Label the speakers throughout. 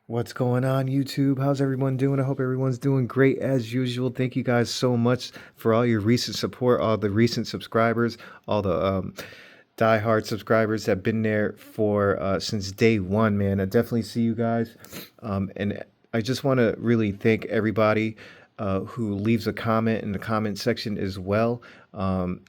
Speaker 1: What's going on, YouTube? How's everyone doing? I hope everyone's doing great as usual. Thank you guys so much for all your recent support, all the recent subscribers, all the diehard subscribers that have been there for since day one, man. I definitely see you guys. And I just want to really thank everybody who leaves a comment in the comment section as well.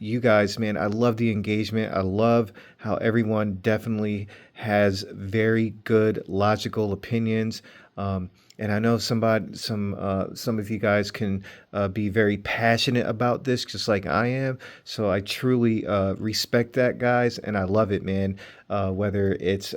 Speaker 1: You guys, man, I love the engagement. I love how everyone definitely has very good logical opinions. And I know some of you guys can be very passionate about this, just like I am. So I truly respect that, guys, and I love it, man. Whether it's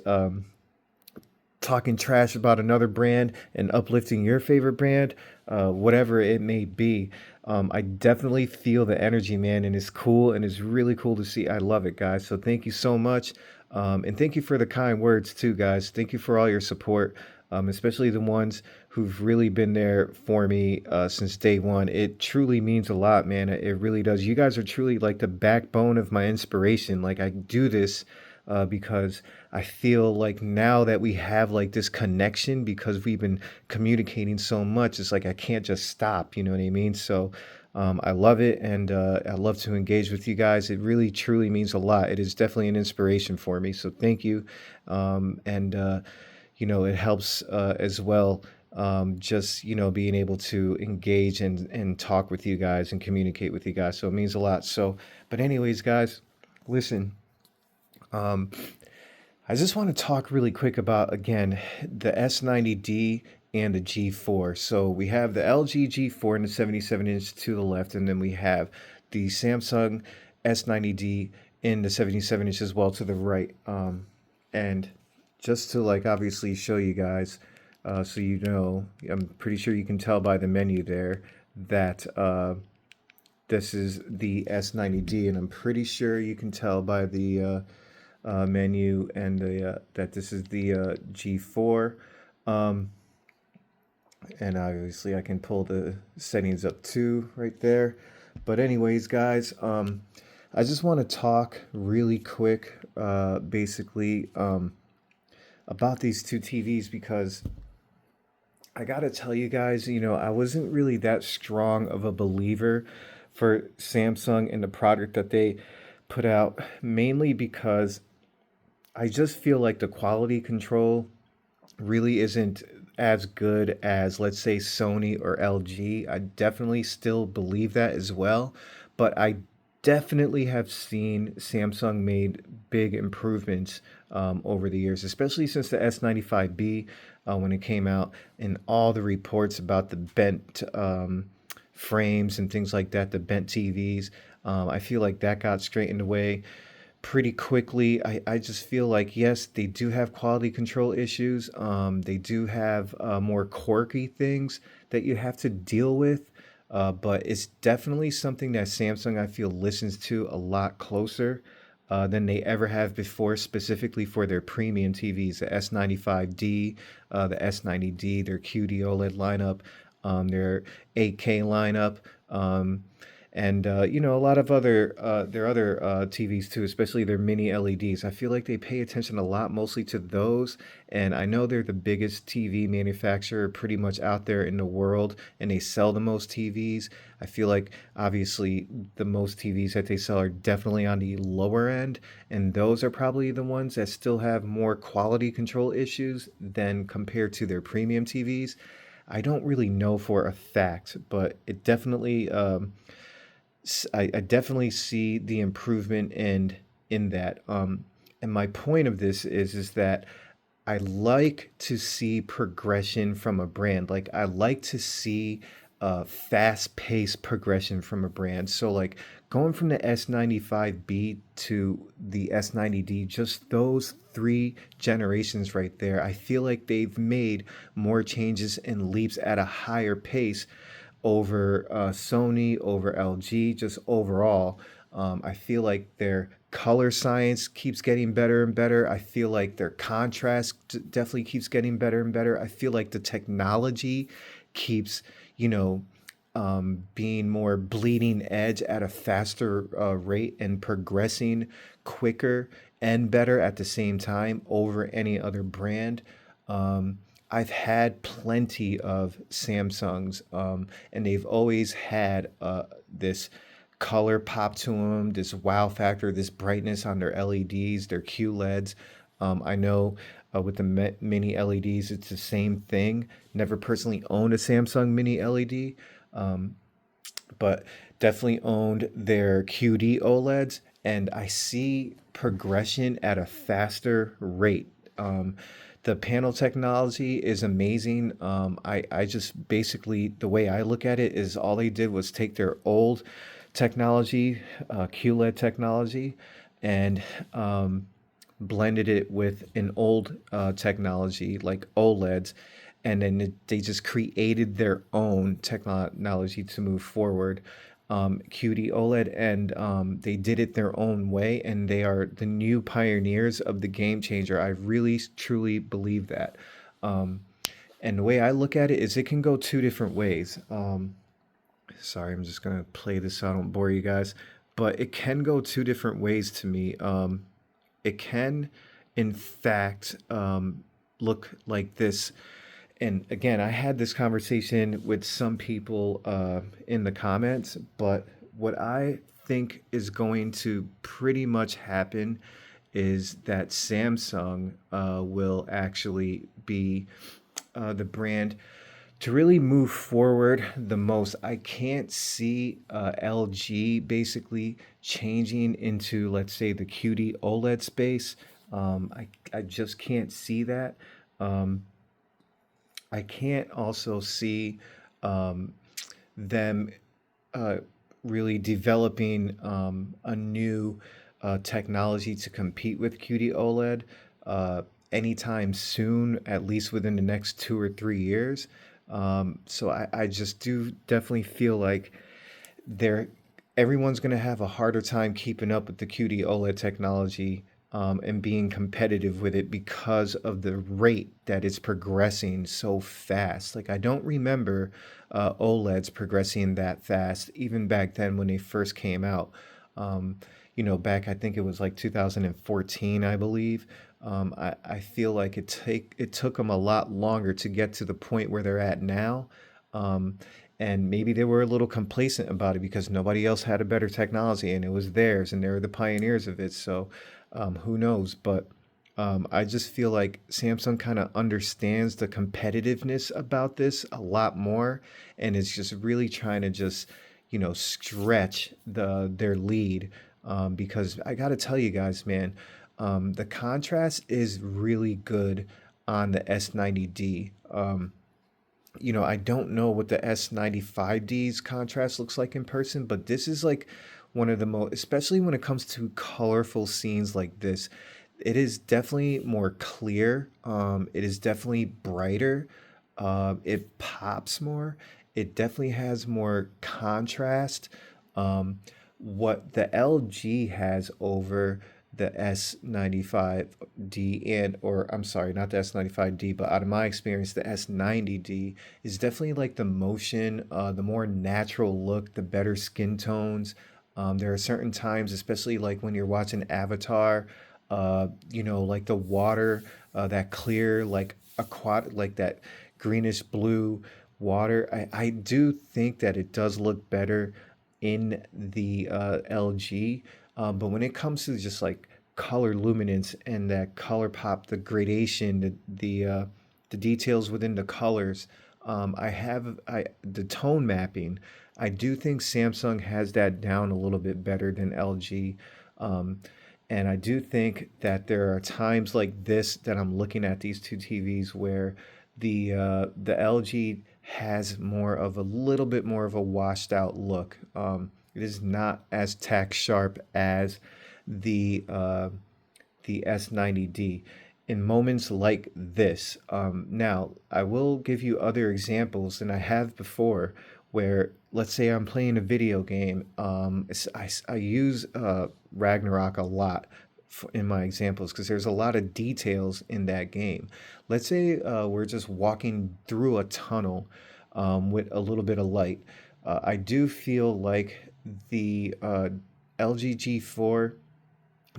Speaker 1: talking trash about another brand and uplifting your favorite brand, whatever it may be. I definitely feel the energy, man, and it's cool and it's really cool to see. I love it, guys. So thank you so much. And thank you for the kind words too, guys. Thank you for all your support, especially the ones who've really been there for me since day one. It truly means a lot, man. It really does. You guys are truly like the backbone of my inspiration. Like I do this because I feel like now that we have like this connection because we've been communicating so much, it's like I can't just stop. You know what I mean? So I love it, and I love to engage with you guys. It really truly means a lot. It is definitely an inspiration for me. So thank you, and it helps as well. Just being able to engage and talk with you guys and communicate with you guys. So it means a lot. So, but anyways, guys, listen. Um, I just want to talk really quick about, again, the S90D and the G4. So we have the LG G4 and the 77-inch to the left, and then we have the Samsung S90D in the 77-inch as well to the right. And just to like obviously show you guys, so you know, I'm pretty sure you can tell by the menu there that this is the S90D, and I'm pretty sure you can tell by the menu and that this is the G4. Um, and obviously I can pull the settings up too right there. But anyways, guys, I just want to talk really quick, basically, about these two TVs because I gotta tell you guys, I wasn't really that strong of a believer for Samsung and the product that they put out, mainly because I just feel like the quality control really isn't as good as, let's say, Sony or LG. I definitely still believe that as well, but I definitely have seen Samsung made big improvements over the years, especially since the S95B when it came out, and all the reports about the bent frames and things like that, the bent TVs. I feel like that got straightened away pretty quickly. I just feel like, yes, they do have quality control issues. They do have more quirky things that you have to deal with. But it's definitely something that Samsung, I feel, listens to a lot closer than they ever have before, specifically for their premium TVs, the S95D, the S90D, their QD OLED lineup, their 8K lineup. And a lot of other their other TVs too, especially their mini LEDs. I feel like they pay attention a lot, mostly to those. And I know they're the biggest TV manufacturer pretty much out there in the world, and they sell the most TVs. I feel like obviously the most TVs that they sell are definitely on the lower end, and those are probably the ones that still have more quality control issues than compared to their premium TVs. I don't really know for a fact, but it definitely I definitely see the improvement in that. And my point of this is that I like to see progression from a brand. Like I like to see fast-paced progression from a brand. So like going from the S95B to the S90D, just those three generations right there, I feel like they've made more changes and leaps at a higher pace over Sony, over LG, just overall. I feel like their color science keeps getting better and better. I feel like their contrast definitely keeps getting better and better. I feel like the technology keeps, being more bleeding edge at a faster rate and progressing quicker and better at the same time over any other brand. Um, I've had plenty of Samsungs, and they've always had this color pop to them, this wow factor, this brightness on their LEDs, their QLEDs. I know with the mini LEDs, it's the same thing. Never personally owned a Samsung mini LED, but definitely owned their QD OLEDs, and I see progression at a faster rate. The panel technology is amazing. I just basically, the way I look at it is all they did was take their old technology, QLED technology, and blended it with an old technology like OLEDs, and then they just created their own technology to move forward. QD OLED, and they did it their own way, and they are the new pioneers of the game changer. I really truly believe that. Um, and the way I look at it is it can go two different ways. Sorry, I'm just gonna play this so I don't bore you guys, but it can go two different ways to me. It can, in fact, look like this. And again, I had this conversation with some people in the comments, but what I think is going to pretty much happen is that Samsung will actually be the brand to really move forward the most. I can't see LG basically changing into, let's say, the QD OLED space. I just can't see that. Um, I can't also see um, them uh, really developing a new technology to compete with QD OLED anytime soon, at least within the next 2 or 3 years. So I just do definitely feel like they're everyone's going to have a harder time keeping up with the QD OLED technology, and being competitive with it because of the rate that it's progressing so fast. Like, I don't remember OLEDs progressing that fast, even back then when they first came out. Um, back, I think it was like 2014, I believe. I feel like it took them a lot longer to get to the point where they're at now. Um, and maybe they were a little complacent about it because nobody else had a better technology and it was theirs and they were the pioneers of it. So who knows? But I just feel like Samsung kind of understands the competitiveness about this a lot more, and is just really trying to just stretch their lead. Because I got to tell you guys, man, the contrast is really good on the S90D. I don't know what the S95D's contrast looks like in person, but this is like one of the most, especially when it comes to colorful scenes like this, it is definitely more clear. It is definitely brighter. It pops more. It definitely has more contrast. What the LG has over the S95D, and or I'm sorry, not the S95D, but out of my experience, the S90D is definitely like the motion, the more natural look, the better skin tones. There are certain times, especially like when you're watching Avatar, like the water, that clear, like aquatic, like that greenish blue water. I do think that it does look better in the LG. But when it comes to just like color luminance and that color pop, the gradation, the details within the colors, I the tone mapping. I do think Samsung has that down a little bit better than LG. Um, and I do think that there are times like this that I'm looking at these two TVs where the LG has more of a little bit more of a washed out look. It is not as tack sharp as the uh, the S90D in moments like this. Now, I will give you other examples, and I have before, where let's say I'm playing a video game. I use Ragnarok a lot in my examples because there's a lot of details in that game. Let's say we're just walking through a tunnel with a little bit of light. I do feel like the LG G4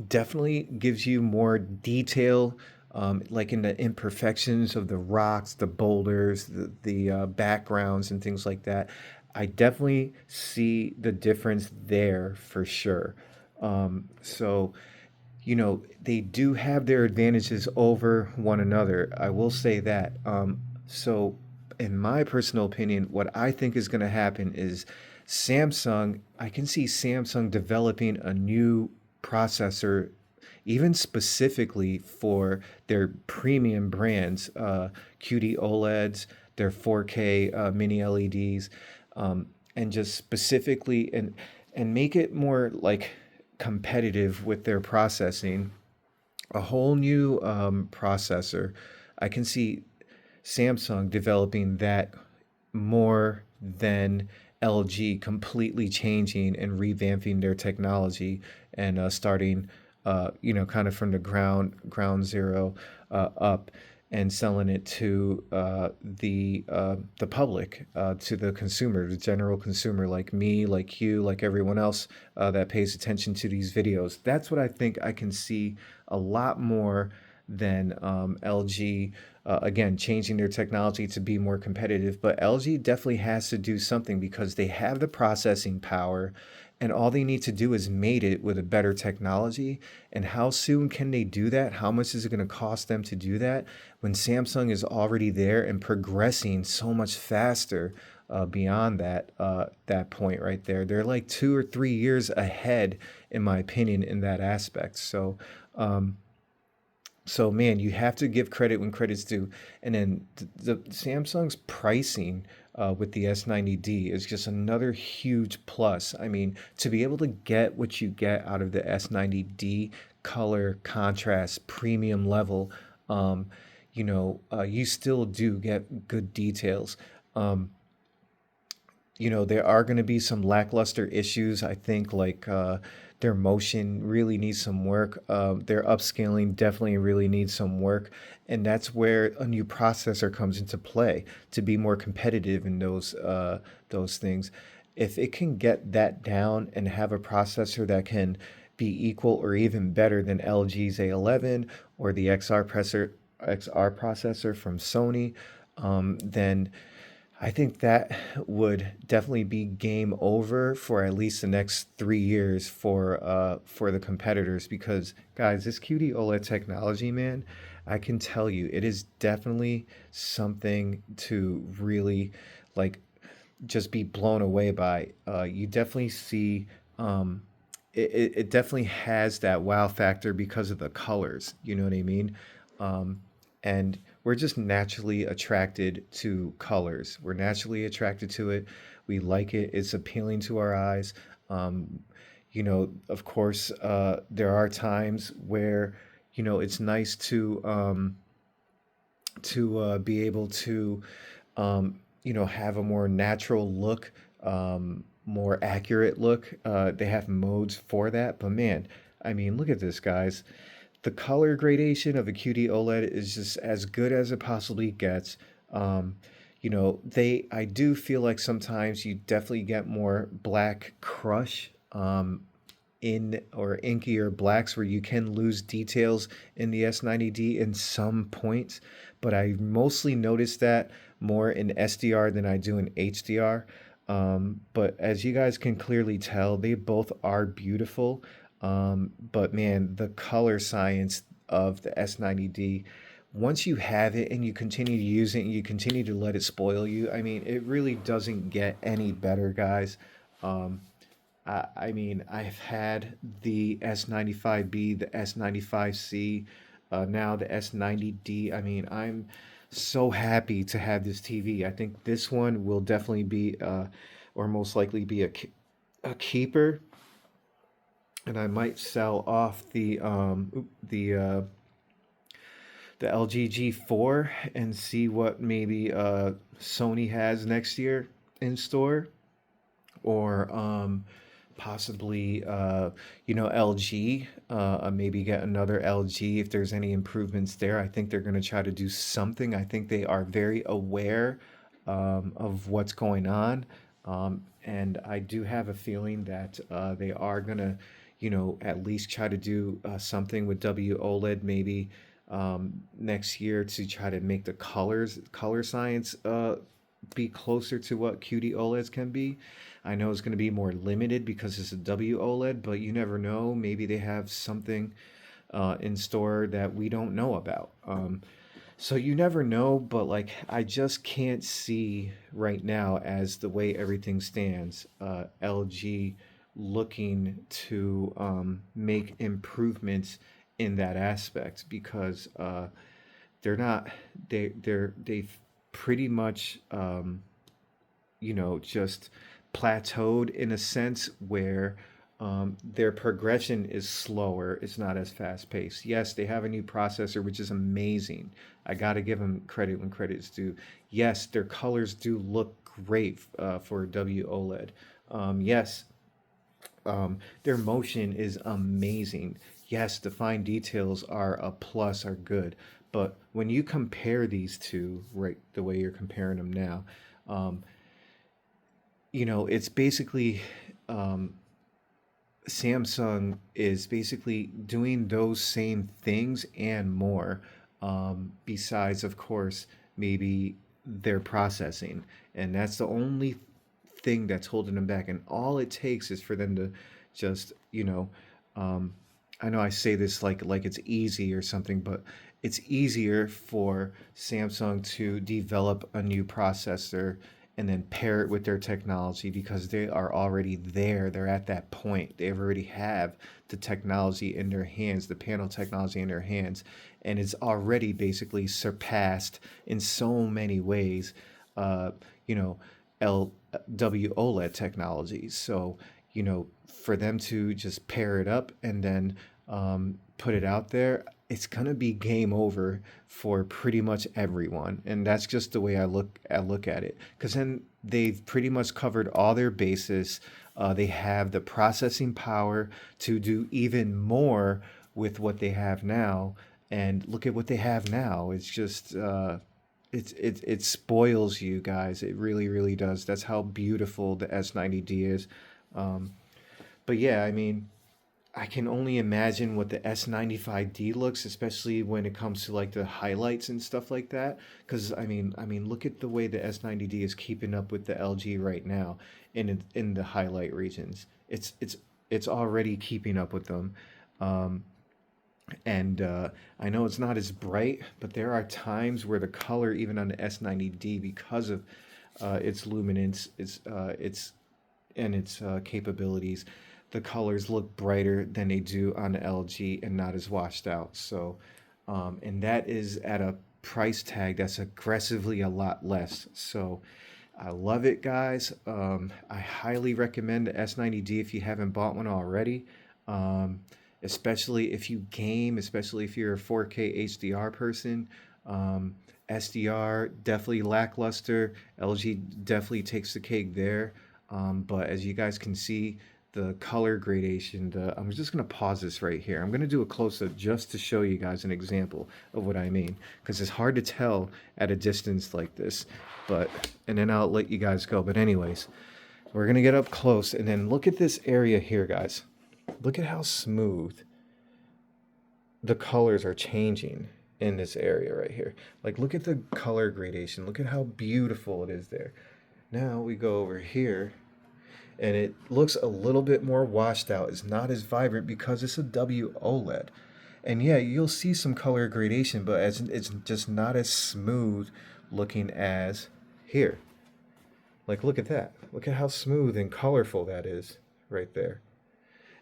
Speaker 1: definitely gives you more detail like in the imperfections of the rocks, the boulders, the backgrounds, and things like that. I definitely see the difference there for sure. So, they do have their advantages over one another. I will say that. So, in my personal opinion, what I think is going to happen is I can see Samsung developing a new processor, even specifically for their premium brands, QD OLEDs, their 4K mini LEDs, and just specifically and make it more like competitive with their processing, a whole new processor. I can see Samsung developing that more than LG completely changing and revamping their technology and starting, kind of from the ground zero up and selling it to the public, to the consumer, the general consumer, like me, like you, like everyone else that pays attention to these videos. That's what I think I can see a lot more than LG. Again, changing their technology to be more competitive. But LG definitely has to do something because they have the processing power, and all they need to do is mate it with a better technology. And how soon can they do that? How much is it going to cost them to do that when Samsung is already there and progressing so much faster beyond that point right there? They're like 2 or 3 years ahead, in my opinion, in that aspect. So man, you have to give credit when credit's due. And then the Samsung's pricing with the S90D is just another huge plus. I mean, to be able to get what you get out of the S90D, color, contrast, premium level, you still do get good details. Um, there are going to be some lackluster issues. I think like their motion really needs some work. Their upscaling definitely really needs some work, and that's where a new processor comes into play to be more competitive in those things. If it can get that down and have a processor that can be equal or even better than LG's A11 or the XR processor from Sony, then I think that would definitely be game over for at least the next 3 years for the competitors, because guys, this QD OLED technology, man, I can tell you it is definitely something to really like just be blown away by. You definitely see it definitely has that wow factor because of the colors. You know what I mean? Um, and we're just naturally attracted to colors. We're naturally attracted to it. We like it. It's appealing to our eyes. Um, of course, there are times where it's nice to be able to have a more natural look, more accurate look. They have modes for that. But man, I mean, look at this, guys. The color gradation of a QD OLED is just as good as it possibly gets. Um, I do feel like sometimes you definitely get more black crush in or inkier blacks where you can lose details in the S90D in some points, but I mostly notice that more in SDR than I do in HDR. But as you guys can clearly tell, they both are beautiful. But man, the color science of the S90D, once you have it and you continue to use it and you continue to let it spoil you, I mean, it really doesn't get any better, guys. Um, I mean, I've had the S95B, the S95C, now the S90D. I mean, I'm so happy to have this TV. I think this one will definitely be, or most likely be a keeper, and I might sell off the LG G4 and see what maybe Sony has next year in store, or possibly LG, maybe get another LG if there's any improvements there. I think they're going to try to do something. I think they are very aware of what's going on, and I do have a feeling that they are going to at least try to do something with WOLED, maybe next year to try to make the color science be closer to what QD OLEDs can be. I know it's going to be more limited because it's a WOLED, but you never know. Maybe they have something in store that we don't know about. So you never know, but like I just can't see right now, as the way everything stands, LG looking to make improvements in that aspect, because they're not they've pretty much just plateaued in a sense where their progression is slower. It's not as fast paced. Yes, they have a new processor, which is amazing. I got to give them credit when credit's due. Yes, their colors do look great for WOLED. Yes, their motion is amazing. Yes, the fine details are a plus, are good. But when you compare these two, right, the way you're comparing them now, um, it's basically um, Samsung is basically doing those same things and more, besides, of course, maybe their processing. And that's the only thing that's holding them back. And all it takes is for them to just, um, I know I say this like it's easy or something, but it's easier for Samsung to develop a new processor and then pair it with their technology, because they are already there. They're at that point. They already have the technology in their hands, the panel technology in their hands, and it's already basically surpassed in so many ways, uh, you know, LW OLED technologies. So, for them to just pair it up and then put it out there, it's gonna be game over for pretty much everyone, and that's just the way I look at it. Because then they've pretty much covered all their bases. They have the processing power to do even more with what they have now, and look at what they have now. It's just it spoils you guys. It really really does. That's how beautiful the S90D is. Um, but yeah, I mean, I can only imagine what the S95D looks, especially when it comes to like the highlights and stuff like that. Because I mean, look at the way the S90D is keeping up with the LG right now in the highlight regions. It's already keeping up with them. Um, and I know it's not as bright, but there are times where the color, even on the S90D, because of its luminance, its capabilities, the colors look brighter than they do on the LG and not as washed out. So, and that is at a price tag that's aggressively a lot less. So, I love it, guys. I highly recommend the S90D if you haven't bought one already. Um, Especially if you game, especially if you're a 4K HDR person. Um, SDR definitely lackluster. LG definitely takes the cake there. But as you guys can see, the color gradation, I'm just going to pause this right here. I'm going to do a close-up just to show you guys an example of what I mean, because it's hard to tell at a distance like this. And then I'll let you guys go. But anyways, we're going to get up close, and then look at this area here, guys. Look at how smooth the colors are changing in this area right here. Like, look at the color gradation. Look at how beautiful it is there. Now we go over here, and it looks a little bit more washed out. It's not as vibrant because it's a WOLED. And yeah, you'll see some color gradation, but it's just not as smooth looking as here. Like, look at that. Look at how smooth and colorful that is right there.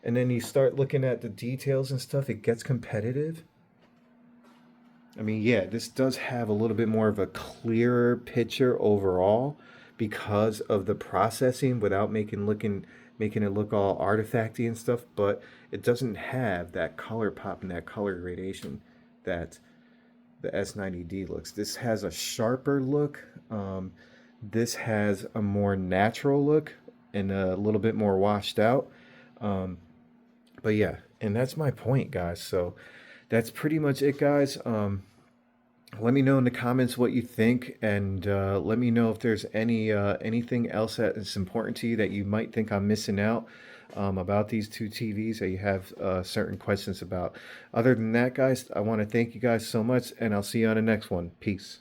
Speaker 1: And then you start looking at the details and stuff, it gets competitive. I mean, yeah, this does have a little bit more of a clearer picture overall because of the processing, without making it look all artifacty and stuff, but it doesn't have that color pop and that color gradation that the S90D looks. This has a sharper look. This has a more natural look and a little bit more washed out. Um, but yeah, and that's my point, guys. So that's pretty much it, guys. Let me know in the comments what you think, and let me know if there's anything else that is important to you that you might think I'm missing out. about these two TVs that you have certain questions about. Other than that, guys, I want to thank you guys so much, and I'll see you on the next one. Peace.